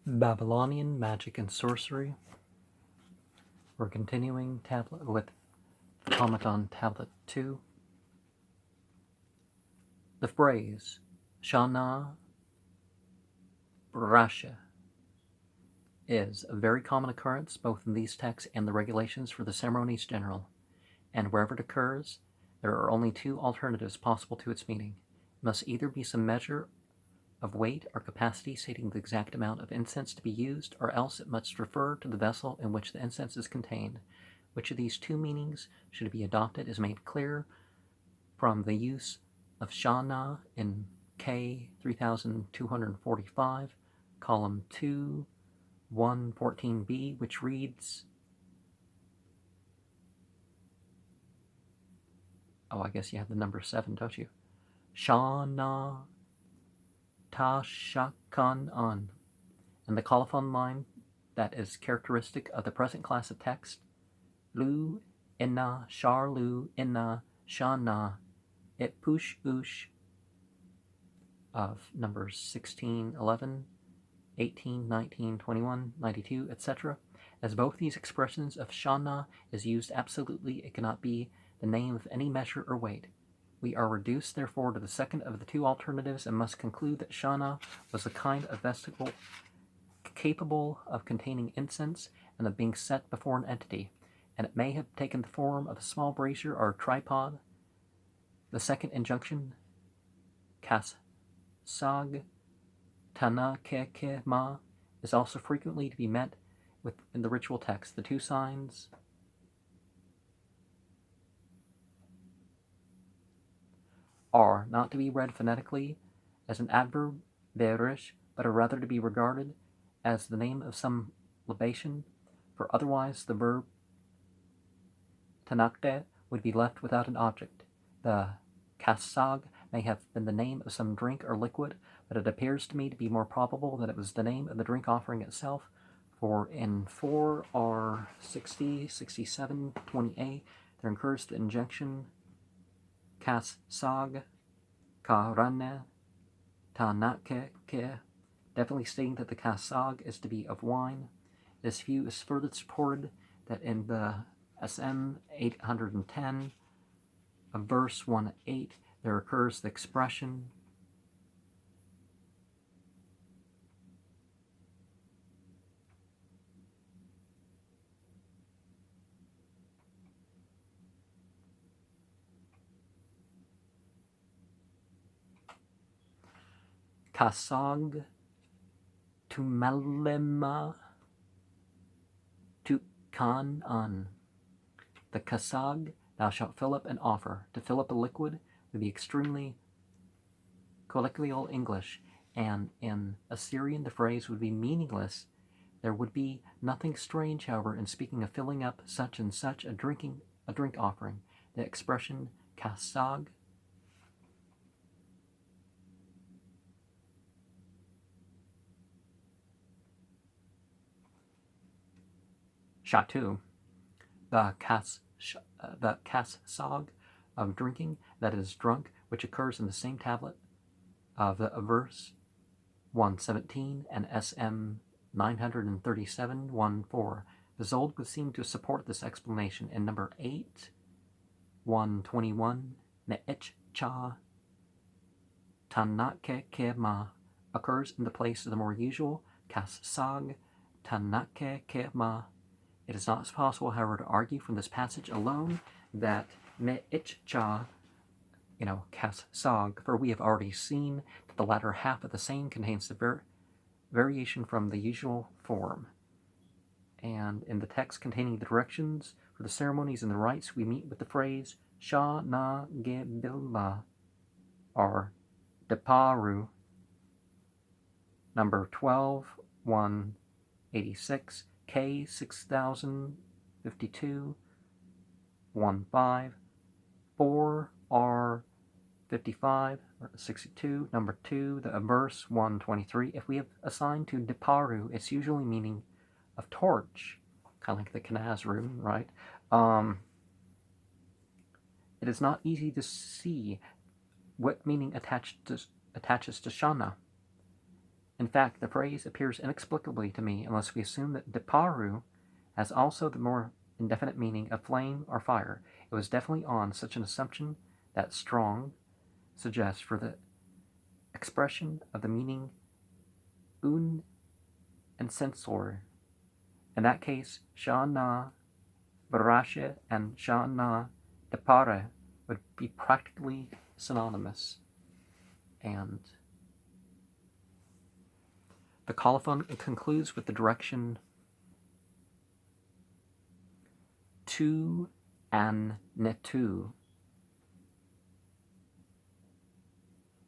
Babylonian Magic and Sorcery. We're continuing with comment on Tablet 2. The phrase Shana Brasha is a very common occurrence both in these texts and the regulations for the ceremonies general, and wherever it occurs, there are only two alternatives possible to its meaning. It must either be some measure of weight or capacity stating the exact amount of incense to be used, or else it must refer to the vessel in which the incense is contained. Which of these two meanings should be adopted is made clear from the use of Shana in K 3245, column 2, 114b, which reads, I guess you have the number 7, don't you? Shana Tashakan an. And the colophon line that is characteristic of the present class of text, Lu inna shar lu inna shana it push ush, of numbers 16, 11, 18, 19, 21, 92, etc. As both these expressions of shana is used absolutely, it cannot be the name of any measure or weight. We are reduced, therefore, to the second of the two alternatives and must conclude that shana was a kind of vesicle capable of containing incense and of being set before an entity, and it may have taken the form of a small brazier or a tripod. The second injunction, kas sag tana ke ma, is also frequently to be met with in the ritual text. The two signs are not to be read phonetically as an adverb, berish, but are rather to be regarded as the name of some libation, for otherwise the verb tanakte would be left without an object. The kasag may have been the name of some drink or liquid, but it appears to me to be more probable that it was the name of the drink offering itself, for in 4R 60, 67, 20a, there occurs the injunction kasag karane tanake ke, definitely stating that the kasag is to be of wine. This view is further supported that in the SM 810 of verse 1-8 there occurs the expression kasag tumelema tu kan an. The kasag thou shalt fill up and offer. To fill up a liquid would be extremely colloquial English, and in Assyrian the phrase would be meaningless. There would be nothing strange, however, in speaking of filling up such and such a drink offering. The expression kasag shatu, the kasag of drinking, that is drunk, which occurs in the same tablet of the verse 117 and SM 937 1-4. The Zold would seem to support this explanation. In number 8, 121, Me'ech cha tanake kema occurs in the place of the more usual kasag tanake kema. It is not possible, however, to argue from this passage alone that Me'ech cha, kasag, for we have already seen that the latter half of the saying contains the variation from the usual form. And in the text containing the directions for the ceremonies and the rites, we meet with the phrase Sha na gebilla, or Deparu, number 12, 186, K 6052, 15, 4R 55, or 62, number 2, the verse 123. If we have assigned to Deparu its usually meaning of torch, kind of like the Kanaz rune, right? It is not easy to see what meaning attaches to Shana. In fact, the phrase appears inexplicably to me unless we assume that Deparu has also the more indefinite meaning of flame or fire. It was definitely on such an assumption that Strong suggests for the expression of the meaning un and sensor. In that case, Shana Barasha and Shana Depara would be practically synonymous. And the colophon concludes with the direction tu an netu,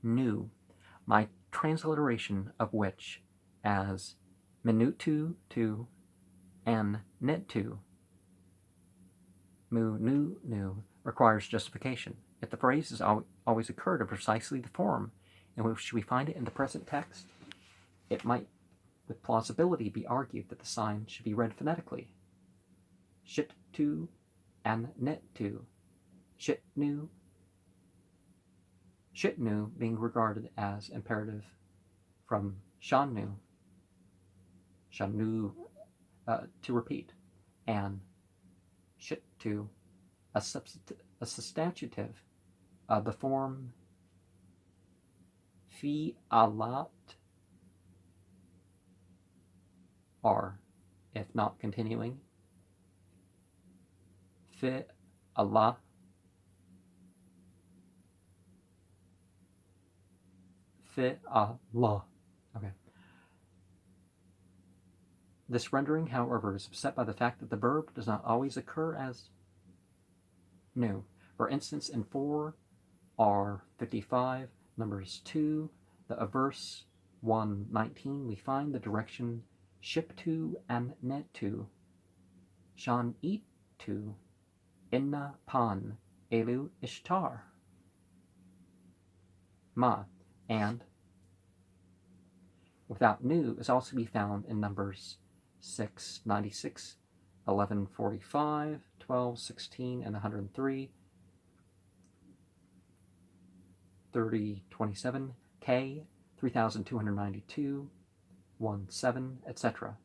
nu, my transliteration of which as minutu tu and netu, mu nu nu, requires justification. If the phrase has always occurred in precisely the form in which we find it in the present text, it might with plausibility be argued that the sign should be read phonetically. Shit tu and net tu. Shitnu being regarded as imperative from shanu, to repeat, and shittu, a substantive of the form fi alat, or, if not continuing, fi Allah, fi Allah. Okay. This rendering, however, is upset by the fact that the verb does not always occur as nu. For instance, in 4R55, numbers 2, the verse 119, we find the direction ship to and net to, shan eat to, inna pan, elu ishtar, ma, and without nu is also to be found in numbers 696, 1145, 1216, and 103, 3027, K, 3292, 17, etc.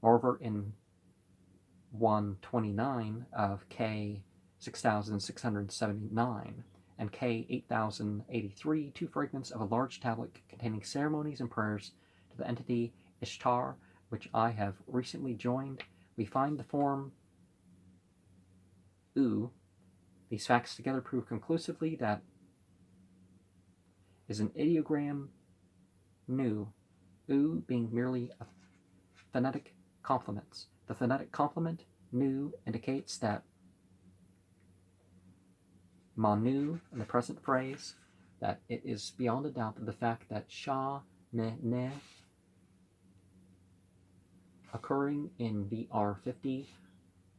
Moreover, in 129 of K 6679 and K 8083, two fragments of a large tablet containing ceremonies and prayers to the entity Ishtar, which I have recently joined, we find the form U. These facts together prove conclusively that is an ideogram nu, U being merely a phonetic complement. The phonetic complement nu indicates that manu in the present phrase, that it is beyond a doubt that the fact that sha ne occurring in BR50,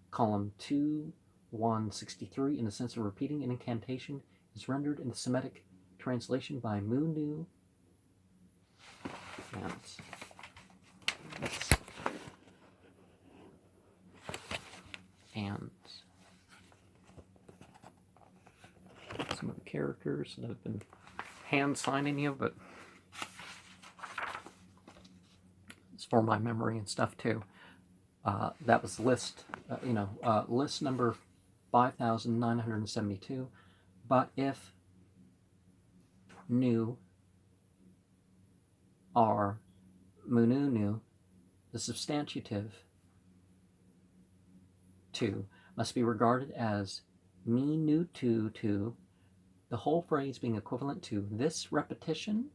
column 2, 163, in the sense of repeating an incantation, is rendered in the Semitic translation by Munu. And some of the characters that have been hand signing you, but it's for my memory and stuff too. That was list, list number 5,972. But if nu are mununu, the substantive tu must be regarded as minutu, the whole phrase being equivalent to this repetition,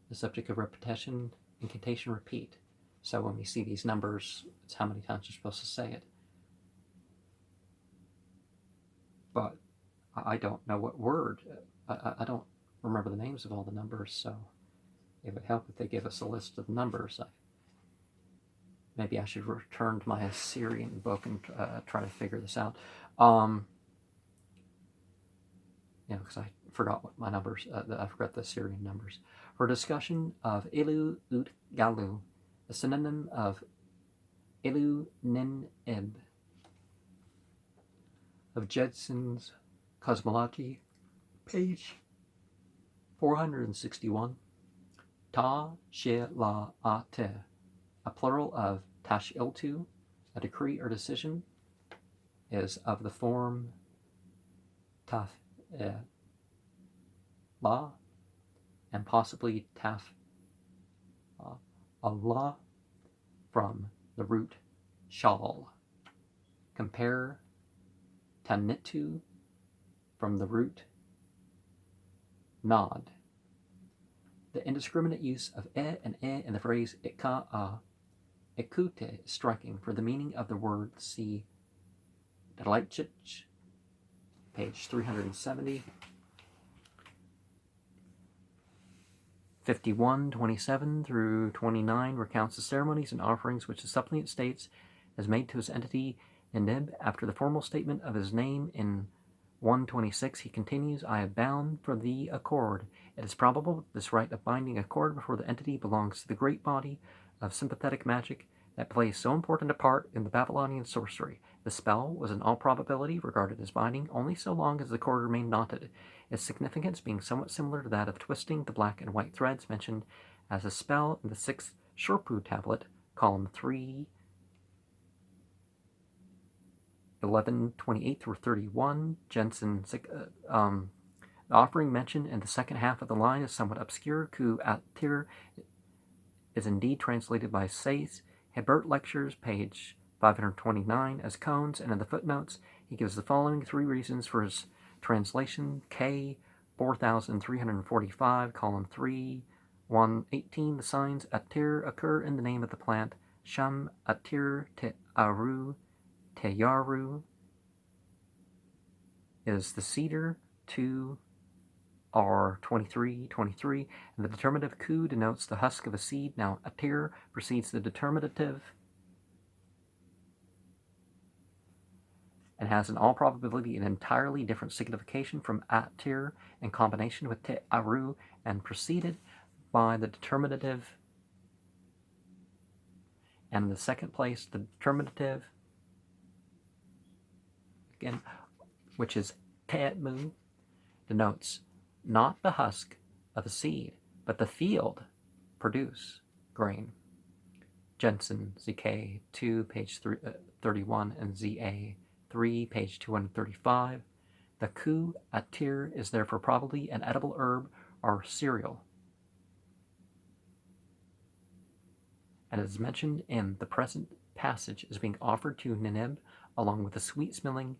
the subject of repetition, incantation, repeat. So when we see these numbers, it's how many times you're supposed to say it. But I don't know what word. I don't remember the names of all the numbers, so it would help if they give us a list of numbers. Maybe I should return to my Assyrian book and try to figure this out. Because I forgot what my numbers, I forgot the Assyrian numbers. For discussion of Elu Ut Galu, a synonym of Elu Nin Ib, of Jedson's Cosmology, page 461, Ta she la a te, a plural of tashiltu, a decree or decision, is of the form taf la, and possibly taf Allah, from the root shal. Compare tanitu, from the root nod. The indiscriminate use of and in the phrase ika a ekute is striking for the meaning of the word. See Delichich, page 370. 51:27 through 29 recounts the ceremonies and offerings which the suppliant states has made to his entity Ninib. After the formal statement of his name in 126, he continues, I have bound for thee a cord. It is probable that this right of binding a cord before the entity belongs to the great body of sympathetic magic that plays so important a part in the Babylonian sorcery. The spell was in all probability regarded as binding only so long as the cord remained knotted, its significance being somewhat similar to that of twisting the black and white threads mentioned as a spell in the 6th Shorpu tablet, column 3, 11:28 through 31. Jensen, the offering mentioned in the second half of the line is somewhat obscure. Ku Atir is indeed translated by Sayce. Hebert Lectures, page 529, as cones, and in the footnotes he gives the following 3 reasons for his translation. K 4345, column 3, 118. The signs Atir occur in the name of the plant. Sham Atir Te Aru Teyaru is the cedar. 2 are 23, and the determinative ku denotes the husk of a seed. Now atir precedes the determinative and has in all probability an entirely different signification from atir in combination with te aru, and preceded by the determinative. And in the second place, the determinative, again, which is te'etmu, denotes not the husk of a seed, but the field produce grain. Jensen, ZK 2, page 31, and ZA 3, page 235. The ku atir is therefore probably an edible herb or cereal, and is mentioned in the present passage as being offered to Ninib along with the sweet-smelling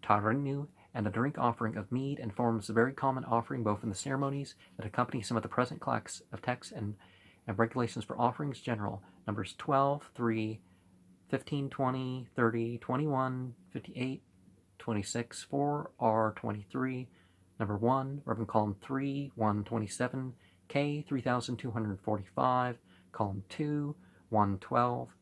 tarinu and a drink offering of mead, and forms a very common offering both in the ceremonies that accompany some of the present class of texts and regulations for offerings general. Numbers 12, 3, 15, 20, 30, 21, 58, 26, 4, R, 23. Number 1, Reverend column 3, 127, K, 3245, column 2, 112,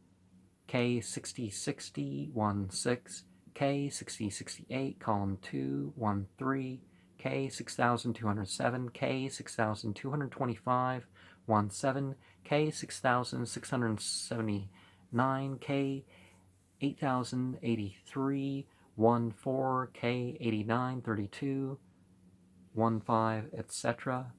K, 6060, 16, K 6068, column 2, 13, K 6207, K 6225, 17, K 6679, K 8083, 14, K 8932, 15, etc.